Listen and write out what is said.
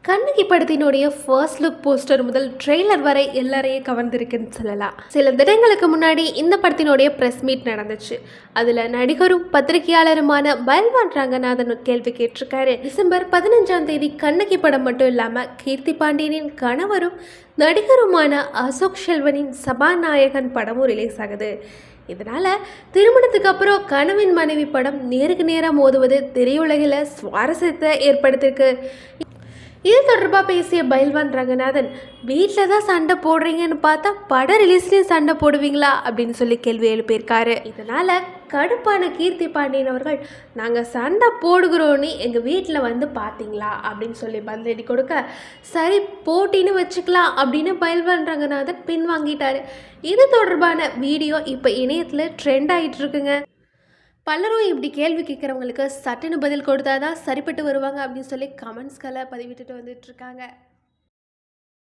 கண்ணகி படத்தினுடைய first look poster முதல் trailer வரை எல்லாரையும் கவர்ந்திருக்குன்னு சொல்லலாம். சில தினங்களுக்கு முன்னாடி இந்த படத்தினுடைய ப்ரெஸ் மீட் நடந்துச்சு. அதில் நடிகரும் பத்திரிகையாளருமான பல்வான் ரங்கநாதன் கேள்வி கேட்டிருக்காரு. டிசம்பர் 15ஆம் தேதி கண்ணகி படம் மட்டும் இல்லாமல் கீர்த்தி பாண்டியனின் கணவரும் நடிகருமான அசோக் செல்வனின் சபாநாயகன் படமும் ரிலீஸ் ஆகுது. இதனால் திருமணத்துக்கு அப்புறம் கணவன் மனைவி படம் நேருக்கு நேராக மோதுவது திரையுலகில் சுவாரஸ்யத்தை ஏற்படுத்தியிருக்கு. இது தொடர்பாக பேசிய பல்வான் ரங்கநாதன், வீட்டில் தான் சண்டை போடுறீங்கன்னு பார்த்தா படம் ரிலீஸ்லேயும் சண்டை போடுவீங்களா அப்படின்னு சொல்லி கேள்வி எழுப்பியிருக்காரு. இதனால் கடுப்பான கீர்த்தி பாண்டியன் அவர்கள், நாங்கள் சண்டை போடுகிறோன்னு எங்கள் வீட்டில் வந்து பார்த்தீங்களா அப்படின்னு சொல்லி பதிலடி கொடுக்க, சரி போட்டின்னு வச்சுக்கலாம் அப்படின்னு பல்வான் ரங்கநாதன் பின்வாங்கிட்டார். இது தொடர்பான வீடியோ இப்போ இணையத்தில் ட்ரெண்ட் ஆகிட்டு இருக்குங்க. பலரும் இப்படி கேள்வி கேட்குறவங்களுக்கு சட்டுன்னு பதில் கொடுத்தாதான் சரிப்பட்டு வருவாங்க அப்படின்னு சொல்லி கமெண்ட்ஸ்களை பதிவிட்டுட்டு வந்துட்டுருக்காங்க.